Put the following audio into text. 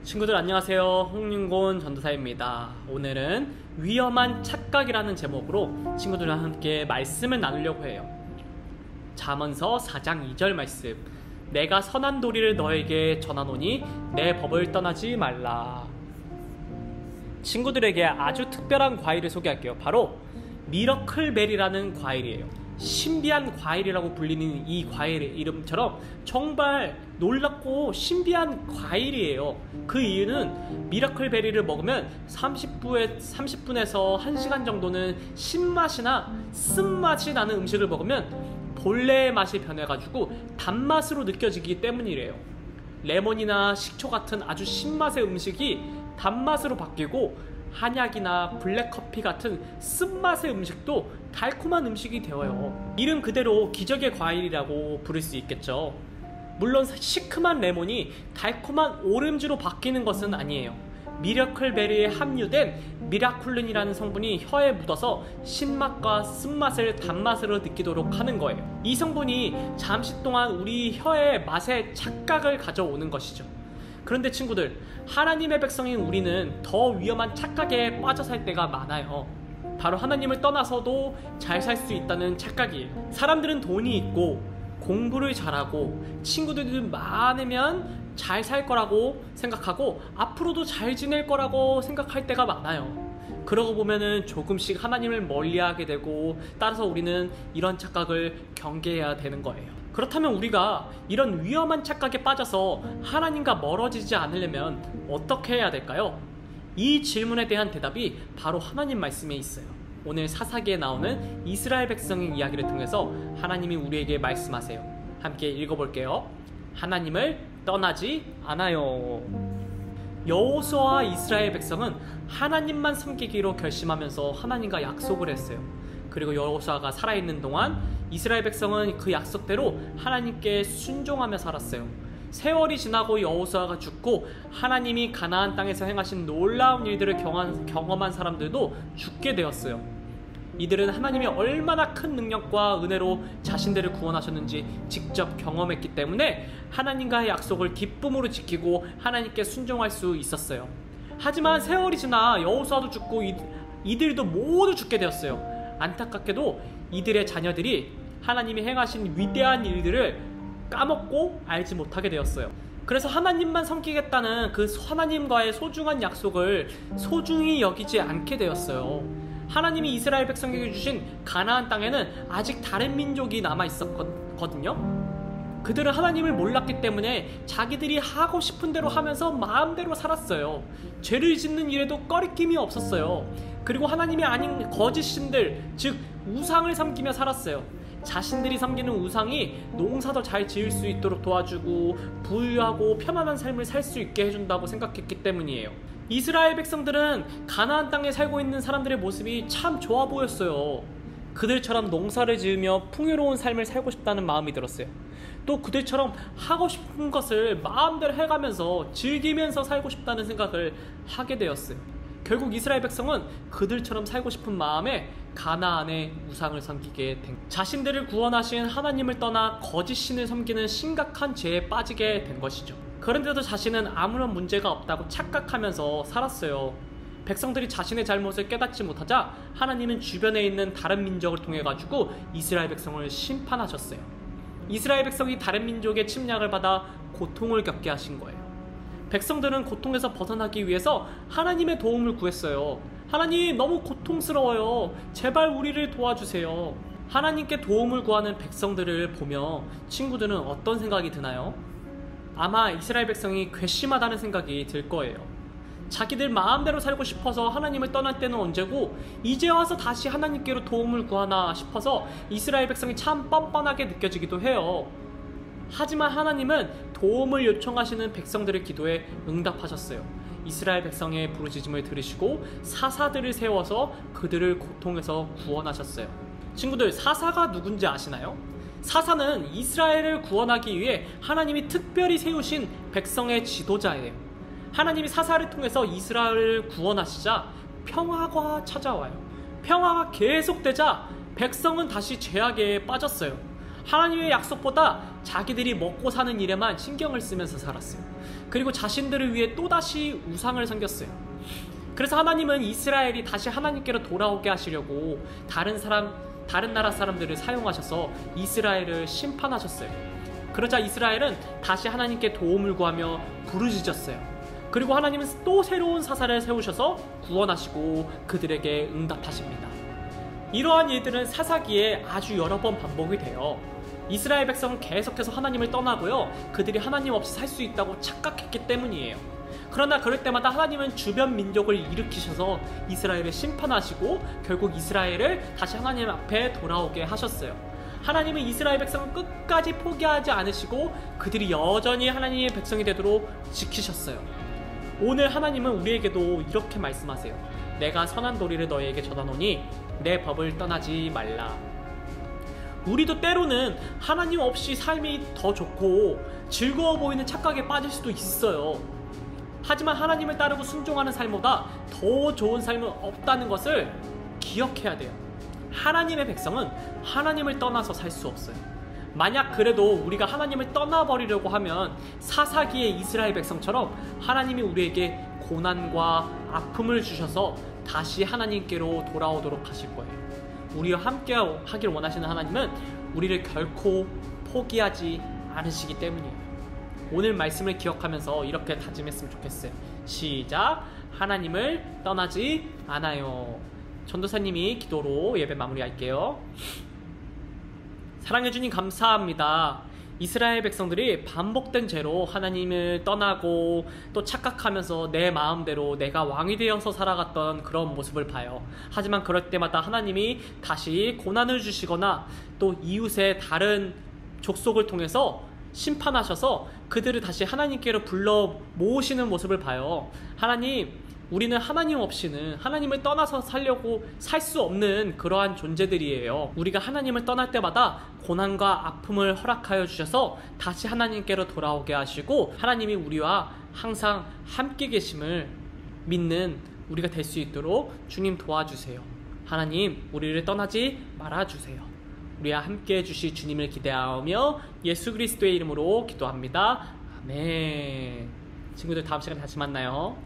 친구들 안녕하세요. 홍윤곤 전도사입니다. 오늘은 위험한 착각이라는 제목으로 친구들과 함께 말씀을 나누려고 해요. 잠언서 4장 2절 말씀. 내가 선한 도리를 너에게 전하노니 내 법을 떠나지 말라. 친구들에게 아주 특별한 과일을 소개할게요. 바로 미러클베리라는 과일이에요. 신비한 과일이라고 불리는 이 과일의 이름처럼 정말 놀랍고 신비한 과일이에요. 그 이유는 미러클베리를 먹으면 30분에서 1시간 정도는 신맛이나 쓴맛이 나는 음식을 먹으면 본래의 맛이 변해가지고 단맛으로 느껴지기 때문이래요. 레몬이나 식초 같은 아주 신맛의 음식이 단맛으로 바뀌고 한약이나 블랙커피 같은 쓴맛의 음식도 달콤한 음식이 되어요. 이름 그대로 기적의 과일이라고 부를 수 있겠죠. 물론 시큼한 레몬이 달콤한 오렌지로 바뀌는 것은 아니에요. 미러클베리에 함유된 미라쿨린이라는 성분이 혀에 묻어서 신맛과 쓴맛을 단맛으로 느끼도록 하는 거예요. 이 성분이 잠시 동안 우리 혀의 맛에 착각을 가져오는 것이죠. 그런데 친구들, 하나님의 백성인 우리는 더 위험한 착각에 빠져 살 때가 많아요. 바로 하나님을 떠나서도 잘 살 수 있다는 착각이에요. 사람들은 돈이 있고 공부를 잘하고 친구들이 많으면 잘 살 거라고 생각하고 앞으로도 잘 지낼 거라고 생각할 때가 많아요. 그러고 보면은 조금씩 하나님을 멀리하게 되고, 따라서 우리는 이런 착각을 경계해야 되는 거예요. 그렇다면 우리가 이런 위험한 착각에 빠져서 하나님과 멀어지지 않으려면 어떻게 해야 될까요? 이 질문에 대한 대답이 바로 하나님 말씀에 있어요. 오늘 사사기에 나오는 이스라엘 백성의 이야기를 통해서 하나님이 우리에게 말씀하세요. 함께 읽어볼게요. 하나님을 떠나지 않아요. 여호수아와 이스라엘 백성은 하나님만 섬기기로 결심하면서 하나님과 약속을 했어요. 그리고 여호수아가 살아있는 동안 이스라엘 백성은 그 약속대로 하나님께 순종하며 살았어요. 세월이 지나고 여호수아가 죽고 하나님이 가나안 땅에서 행하신 놀라운 일들을 경험한 사람들도 죽게 되었어요. 이들은 하나님이 얼마나 큰 능력과 은혜로 자신들을 구원하셨는지 직접 경험했기 때문에 하나님과의 약속을 기쁨으로 지키고 하나님께 순종할 수 있었어요. 하지만 세월이 지나 여호수아도 죽고 이들도 모두 죽게 되었어요. 안타깝게도 이들의 자녀들이 하나님이 행하신 위대한 일들을 까먹고 알지 못하게 되었어요. 그래서 하나님만 섬기겠다는 그 하나님과의 소중한 약속을 소중히 여기지 않게 되었어요. 하나님이 이스라엘 백성에게 주신 가나안 땅에는 아직 다른 민족이 남아 있었거든요. 그들은 하나님을 몰랐기 때문에 자기들이 하고 싶은 대로 하면서 마음대로 살았어요. 죄를 짓는 일에도 꺼리낌이 없었어요. 그리고 하나님이 아닌 거짓 신들, 즉 우상을 섬기며 살았어요. 자신들이 섬기는 우상이 농사도 잘 지을 수 있도록 도와주고 부유하고 편안한 삶을 살 수 있게 해준다고 생각했기 때문이에요. 이스라엘 백성들은 가나안 땅에 살고 있는 사람들의 모습이 참 좋아 보였어요. 그들처럼 농사를 지으며 풍요로운 삶을 살고 싶다는 마음이 들었어요. 또 그들처럼 하고 싶은 것을 마음대로 해가면서 즐기면서 살고 싶다는 생각을 하게 되었어요. 결국 이스라엘 백성은 그들처럼 살고 싶은 마음에 가나안의 우상을 섬기게 된, 자신들을 구원하신 하나님을 떠나 거짓 신을 섬기는 심각한 죄에 빠지게 된 것이죠. 그런데도 자신은 아무런 문제가 없다고 착각하면서 살았어요. 백성들이 자신의 잘못을 깨닫지 못하자 하나님은 주변에 있는 다른 민족을 통해 가지고 이스라엘 백성을 심판하셨어요. 이스라엘 백성이 다른 민족의 침략을 받아 고통을 겪게 하신 거예요. 백성들은 고통에서 벗어나기 위해서 하나님의 도움을 구했어요. 하나님, 너무 고통스러워요. 제발 우리를 도와주세요. 하나님께 도움을 구하는 백성들을 보며 친구들은 어떤 생각이 드나요? 아마 이스라엘 백성이 괘씸하다는 생각이 들 거예요. 자기들 마음대로 살고 싶어서 하나님을 떠날 때는 언제고 이제 와서 다시 하나님께로 도움을 구하나 싶어서 이스라엘 백성이 참 뻔뻔하게 느껴지기도 해요. 하지만 하나님은 도움을 요청하시는 백성들의 기도에 응답하셨어요. 이스라엘 백성의 부르짖음을 들으시고 사사들을 세워서 그들을 고통에서 구원하셨어요. 친구들, 사사가 누군지 아시나요? 사사는 이스라엘을 구원하기 위해 하나님이 특별히 세우신 백성의 지도자예요. 하나님이 사사를 통해서 이스라엘을 구원하시자 평화가 찾아와요. 평화가 계속되자 백성은 다시 죄악에 빠졌어요. 하나님의 약속보다 자기들이 먹고 사는 일에만 신경을 쓰면서 살았어요. 그리고 자신들을 위해 또다시 우상을 섬겼어요. 그래서 하나님은 이스라엘이 다시 하나님께로 돌아오게 하시려고 다른 나라 사람들을 사용하셔서 이스라엘을 심판하셨어요. 그러자 이스라엘은 다시 하나님께 도움을 구하며 부르짖었어요. 그리고 하나님은 또 새로운 사사를 세우셔서 구원하시고 그들에게 응답하십니다. 이러한 일들은 사사기에 아주 여러 번 반복이 돼요. 이스라엘 백성은 계속해서 하나님을 떠나고요, 그들이 하나님 없이 살 수 있다고 착각했기 때문이에요. 그러나 그럴 때마다 하나님은 주변 민족을 일으키셔서 이스라엘을 심판하시고 결국 이스라엘을 다시 하나님 앞에 돌아오게 하셨어요. 하나님은 이스라엘 백성을 끝까지 포기하지 않으시고 그들이 여전히 하나님의 백성이 되도록 지키셨어요. 오늘 하나님은 우리에게도 이렇게 말씀하세요. 내가 선한 도리를 너희에게 전하노니 내 법을 떠나지 말라. 우리도 때로는 하나님 없이 삶이 더 좋고 즐거워 보이는 착각에 빠질 수도 있어요. 하지만 하나님을 따르고 순종하는 삶보다 더 좋은 삶은 없다는 것을 기억해야 돼요. 하나님의 백성은 하나님을 떠나서 살 수 없어요. 만약 그래도 우리가 하나님을 떠나버리려고 하면 사사기의 이스라엘 백성처럼 하나님이 우리에게 고난과 아픔을 주셔서 다시 하나님께로 돌아오도록 하실 거예요. 우리와 함께 하길 원하시는 하나님은 우리를 결코 포기하지 않으시기 때문이에요. 오늘 말씀을 기억하면서 이렇게 다짐했으면 좋겠어요. 시작! 하나님을 떠나지 않아요. 전도사님이 기도로 예배 마무리할게요. 사랑해 주님 감사합니다. 이스라엘 백성들이 반복된 죄로 하나님을 떠나고 또 착각하면서 내 마음대로 내가 왕이 되어서 살아갔던 그런 모습을 봐요. 하지만 그럴 때마다 하나님이 다시 고난을 주시거나 또 이웃의 다른 족속을 통해서 심판하셔서 그들을 다시 하나님께로 불러 모으시는 모습을 봐요. 하나님, 우리는 하나님 없이는 하나님을 떠나서 살려고 살 수 없는 그러한 존재들이에요. 우리가 하나님을 떠날 때마다 고난과 아픔을 허락하여 주셔서 다시 하나님께로 돌아오게 하시고 하나님이 우리와 항상 함께 계심을 믿는 우리가 될 수 있도록 주님 도와주세요. 하나님, 우리를 떠나지 말아주세요. 우리와 함께 해주실 주님을 기대하며 예수 그리스도의 이름으로 기도합니다. 아멘. 친구들, 다음 시간에 다시 만나요.